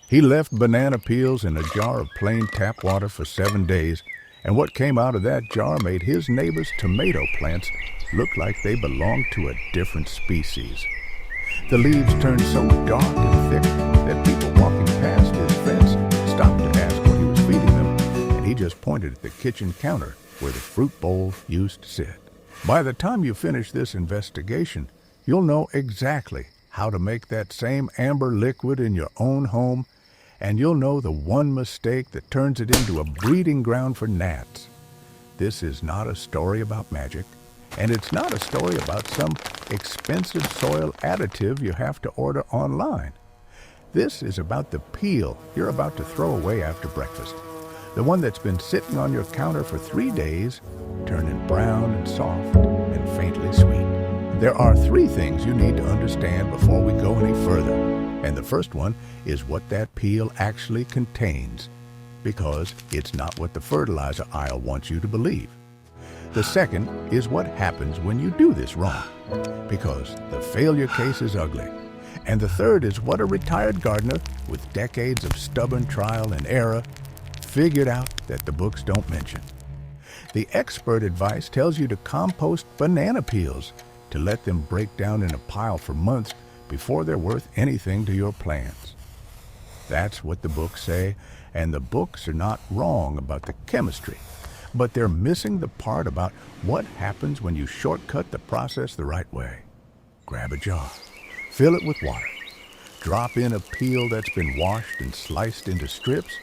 He left banana peels in a jar of plain tap water for 7 days, and what came out of that jar made his neighbor's tomato plants look like they belonged to a different species. The leaves turned so dark and thick that people walking past his fence stopped to ask what he was feeding them, and he just pointed at the kitchen counter where the fruit bowl used to sit. By the time you finish this investigation, you'll know exactly how to make that same amber liquid in your own home, and you'll know the one mistake that turns it into a breeding ground for gnats. This is not a story about magic, and it's not a story about some expensive soil additive you have to order online. This is about the peel you're about to throw away after breakfast, the one that's been sitting on your counter for 3 days, turning brown and soft and faintly sweet. There are 3 things you need to understand before we go any further, and the first one is what that peel actually contains, because it's not what the fertilizer aisle wants you to believe. The second is what happens when you do this wrong, because the failure case is ugly. And the third is what a retired gardener with decades of stubborn trial and error figured out that the books don't mention. The expert advice tells you to compost banana peels, to let them break down in a pile for months before they're worth anything to your plants. That's what the books say, and the books are not wrong about the chemistry, but they're missing the part about what happens when you shortcut the process the right way. Grab a jar, fill it with water, drop in a peel that's been washed and sliced into strips,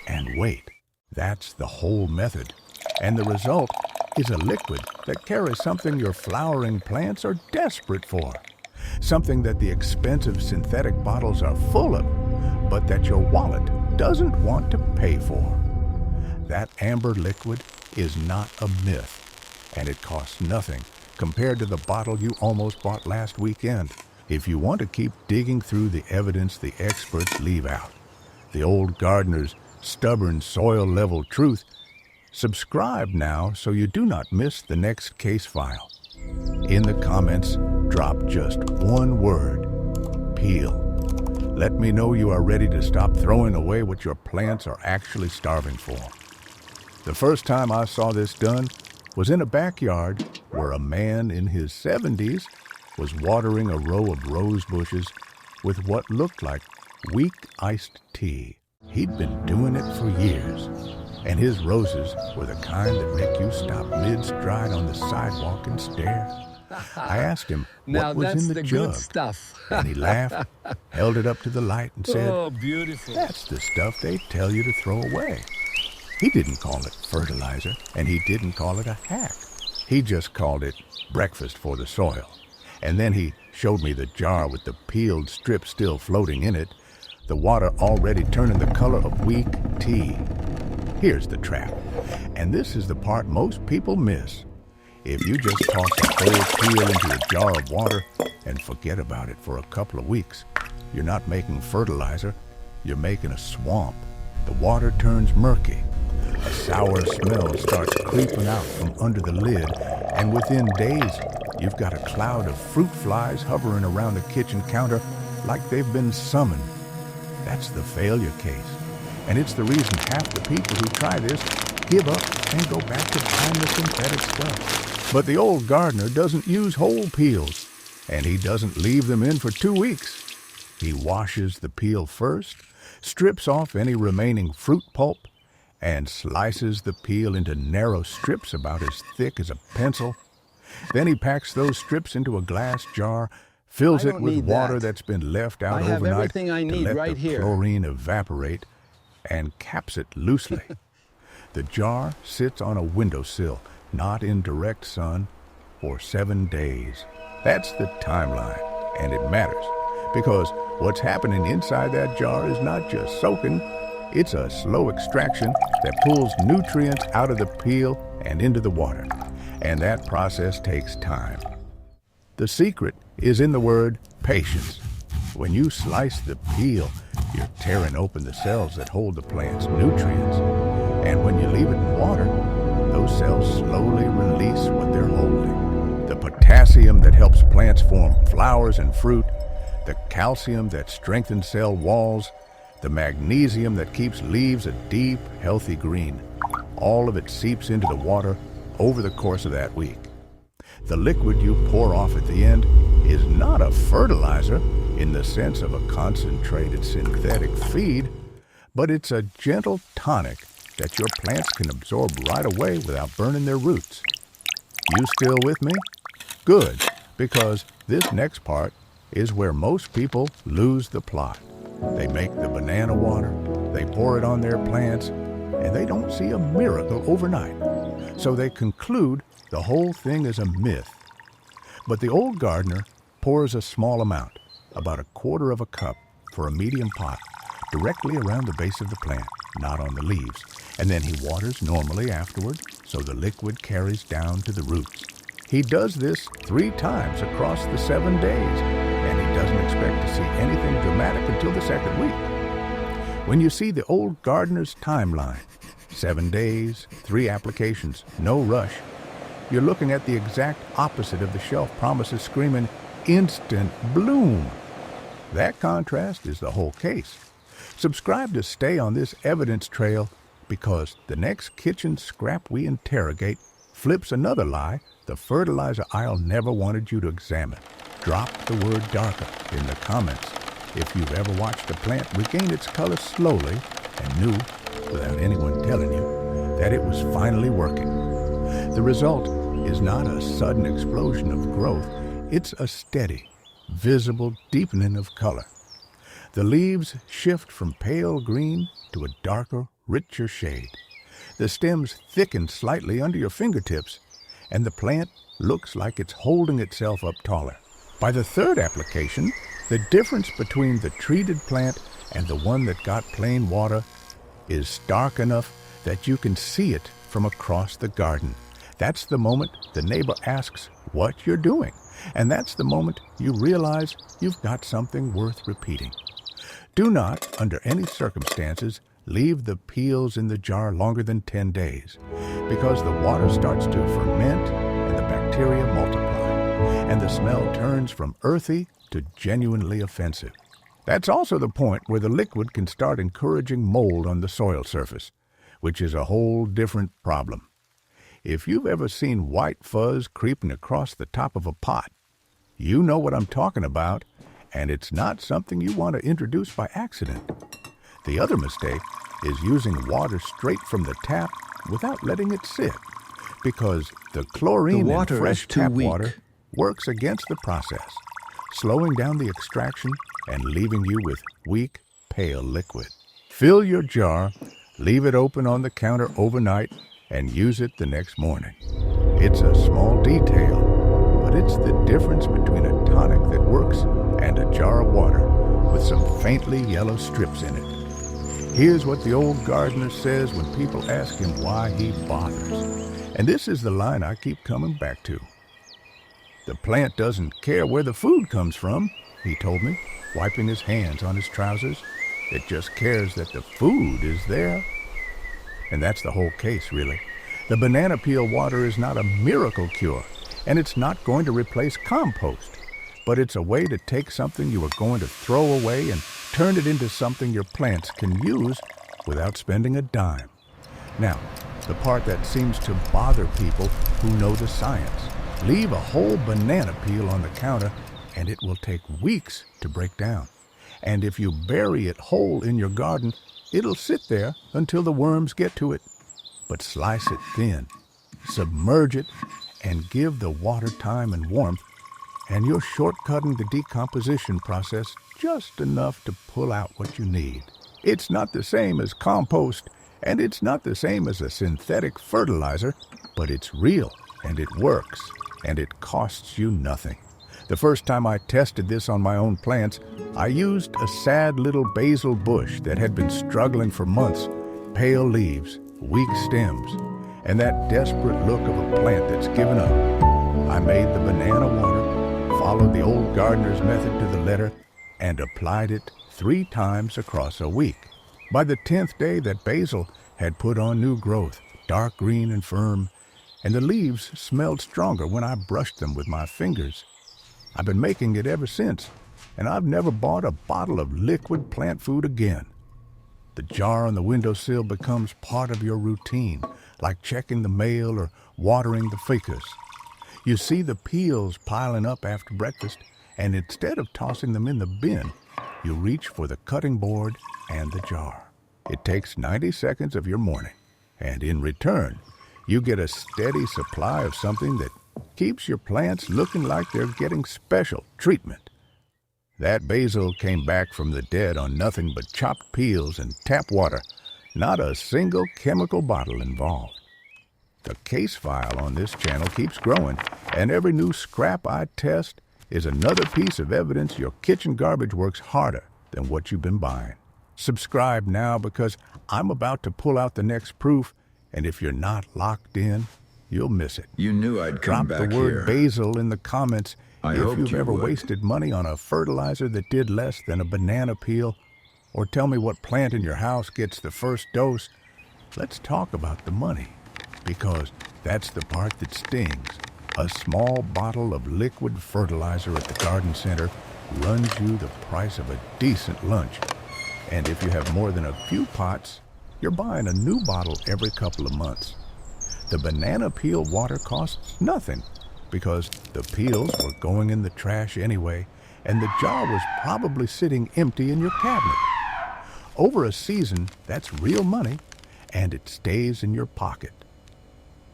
and wait. That's the whole method, and the result is a liquid that carries something your flowering plants are desperate for, something that the expensive synthetic bottles are full of, but that your wallet doesn't want to pay for. That amber liquid is not a myth, and it costs nothing compared to the bottle you almost bought last weekend. If you want to keep digging through the evidence the experts leave out, the old gardener's stubborn soil-level truth, subscribe now so you do not miss the next case file. In the comments, drop just one word: peel. Let me know you are ready to stop throwing away what your plants are actually starving for. The first time I saw this done was in a backyard where a man in his 70s was watering a row of rose bushes with what looked like weak iced tea. He'd been doing it for years, and his roses were the kind that make you stop mid-stride on the sidewalk and stare. I asked him what was in the jug, and he laughed, held it up to the light, and said, "Oh, beautiful. That's the stuff they tell you to throw away." He didn't call it fertilizer, and he didn't call it a hack. He just called it breakfast for the soil. And then he showed me the jar with the peeled strip still floating in it, the water already turning the color of weak tea. Here's the trap, and this is the part most people miss. If you just toss a whole peel into a jar of water and forget about it for a couple of weeks, you're not making fertilizer, you're making a swamp. The water turns murky. A sour smell starts creeping out from under the lid, and within days, you've got a cloud of fruit flies hovering around the kitchen counter like they've been summoned. That's the failure case, and it's the reason half the people who try this give up and go back to buying the synthetic stuff. But the old gardener doesn't use whole peels, and he doesn't leave them in for 2 weeks. He washes the peel first, strips off any remaining fruit pulp, and slices the peel into narrow strips about as thick as a pencil. Then he packs those strips into a glass jar, fills it with water that's been left out overnight to let the chlorine evaporate, and caps it loosely. The jar sits on a windowsill, not in direct sun, for 7 days. That's the timeline, and it matters, because what's happening inside that jar is not just soaking, it's a slow extraction that pulls nutrients out of the peel and into the water, and that process takes time. The secret is in the word patience. When you slice the peel, you're tearing open the cells that hold the plant's nutrients. And when you leave it in water, those cells slowly release what they're holding. The potassium that helps plants form flowers and fruit, the calcium that strengthens cell walls, the magnesium that keeps leaves a deep, healthy green. All of it seeps into the water over the course of that week. The liquid you pour off at the end is not a fertilizer in the sense of a concentrated synthetic feed, but it's a gentle tonic that your plants can absorb right away without burning their roots. You still with me? Good, because this next part is where most people lose the plot. They make the banana water, they pour it on their plants, and they don't see a miracle overnight. So they conclude the whole thing is a myth. But the old gardener pours a small amount, about 1/4 cup for a medium pot, directly around the base of the plant, not on the leaves. And then he waters normally afterward, so the liquid carries down to the roots. He does this 3 times across the 7 days, and he doesn't expect to see anything dramatic until the 2nd week. When you see the old gardener's timeline, 7 days, 3 applications, no rush, you're looking at the exact opposite of the shelf promises, screaming, instant bloom. That contrast is the whole case. Subscribe to stay on this evidence trail, because the next kitchen scrap we interrogate flips another lie the fertilizer aisle never wanted you to examine. Drop the word darker in the comments if you've ever watched a plant regain its color slowly and knew, without anyone telling you, that it was finally working. The result is not a sudden explosion of growth. It's a steady, visible deepening of color. The leaves shift from pale green to a darker, richer shade. The stems thicken slightly under your fingertips, and the plant looks like it's holding itself up taller. By the 3rd application, the difference between the treated plant and the one that got plain water is stark enough that you can see it from across the garden. That's the moment the neighbor asks what you're doing, and that's the moment you realize you've got something worth repeating. Do not, under any circumstances, leave the peels in the jar longer than 10 days, because the water starts to ferment and the bacteria multiply, and the smell turns from earthy to genuinely offensive. That's also the point where the liquid can start encouraging mold on the soil surface, which is a whole different problem. If you've ever seen white fuzz creeping across the top of a pot, you know what I'm talking about, and it's not something you want to introduce by accident. The other mistake is using water straight from the tap without letting it sit, because the chlorine in fresh tap water works against the process, slowing down the extraction and leaving you with weak, pale liquid. Fill your jar, leave it open on the counter overnight, and use it the next morning. It's a small detail, but it's the difference between a tonic that works and a jar of water with some faintly yellow strips in it. Here's what the old gardener says when people ask him why he bothers. And this is the line I keep coming back to. The plant doesn't care where the food comes from, he told me, wiping his hands on his trousers. It just cares that the food is there. And that's the whole case, really. The banana peel water is not a miracle cure, and it's not going to replace compost, but it's a way to take something you were going to throw away and turn it into something your plants can use without spending a dime. Now, the part that seems to bother people who know the science. Leave a whole banana peel on the counter, and it will take weeks to break down. And if you bury it whole in your garden, it'll sit there until the worms get to it. But slice it thin, submerge it, and give the water time and warmth, and you're shortcutting the decomposition process just enough to pull out what you need. It's not the same as compost, and it's not the same as a synthetic fertilizer, but it's real, and it works, and it costs you nothing. The first time I tested this on my own plants, I used a sad little basil bush that had been struggling for months, pale leaves, weak stems, and that desperate look of a plant that's given up. I made the banana water, followed the old gardener's method to the letter, and applied it 3 times across a week. By the 10th day, that basil had put on new growth, dark green and firm, and the leaves smelled stronger when I brushed them with my fingers. I've been making it ever since, and I've never bought a bottle of liquid plant food again. The jar on the windowsill becomes part of your routine, like checking the mail or watering the ficus. You see the peels piling up after breakfast, and instead of tossing them in the bin, you reach for the cutting board and the jar. It takes 90 seconds of your morning, and in return, you get a steady supply of something that keeps your plants looking like they're getting special treatment. That basil came back from the dead on nothing but chopped peels and tap water, not a single chemical bottle involved. The case file on this channel keeps growing, and every new scrap I test is another piece of evidence your kitchen garbage works harder than what you've been buying. Subscribe now, because I'm about to pull out the next proof, and if you're not locked in, you'll miss it. You knew I'd come Drop back the word here. basil in the comments if hoped you've you ever would. wasted money on a fertilizer that did less than a banana peel, or tell me what plant in your house gets the first dose. Let's talk about the money, because that's the part that stings. A small bottle of liquid fertilizer at the garden center runs you the price of a decent lunch. And if you have more than a few pots, you're buying a new bottle every couple of months. The banana peel water costs nothing, because the peels were going in the trash anyway, and the jar was probably sitting empty in your cabinet. Over a season, that's real money, and it stays in your pocket.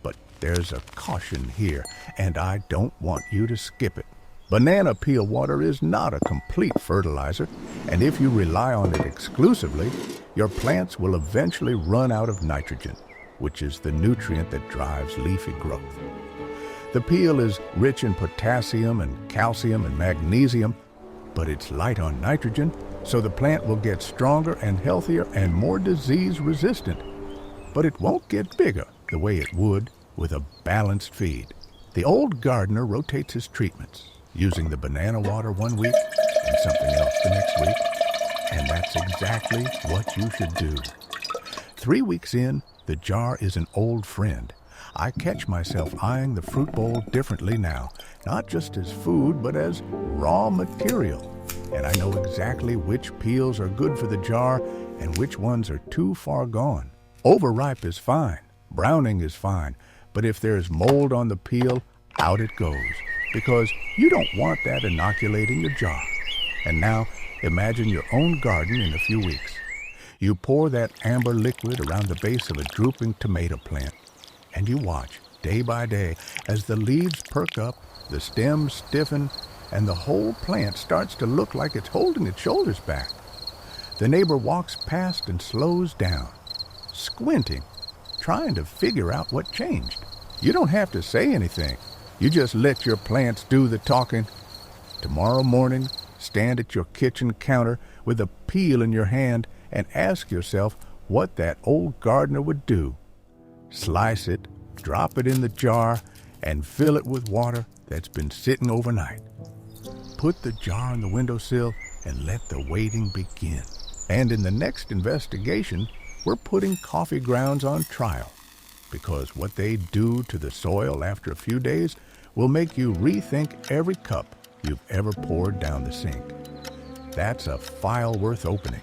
But there's a caution here, and I don't want you to skip it. Banana peel water is not a complete fertilizer, and if you rely on it exclusively, your plants will eventually run out of nitrogen, which is the nutrient that drives leafy growth. The peel is rich in potassium and calcium and magnesium, but it's light on nitrogen, so the plant will get stronger and healthier and more disease resistant. But it won't get bigger the way it would with a balanced feed. The old gardener rotates his treatments, using the banana water one week and something else the next week, and that's exactly what you should do. 3 weeks in, the jar is an old friend. I catch myself eyeing the fruit bowl differently now, not just as food, but as raw material. And I know exactly which peels are good for the jar and which ones are too far gone. Overripe is fine, browning is fine, but if there's mold on the peel, out it goes, because you don't want that inoculating your jar. And now, imagine your own garden in a few weeks. You pour that amber liquid around the base of a drooping tomato plant, and you watch, day by day, as the leaves perk up, the stems stiffen, and the whole plant starts to look like it's holding its shoulders back. The neighbor walks past and slows down, squinting, trying to figure out what changed. You don't have to say anything. You just let your plants do the talking. Tomorrow morning, stand at your kitchen counter with a peel in your hand and ask yourself what that old gardener would do. Slice it, drop it in the jar, and fill it with water that's been sitting overnight. Put the jar on the windowsill and let the waiting begin. And in the next investigation, we're putting coffee grounds on trial, because what they do to the soil after a few days will make you rethink every cup you've ever poured down the sink. That's a file worth opening.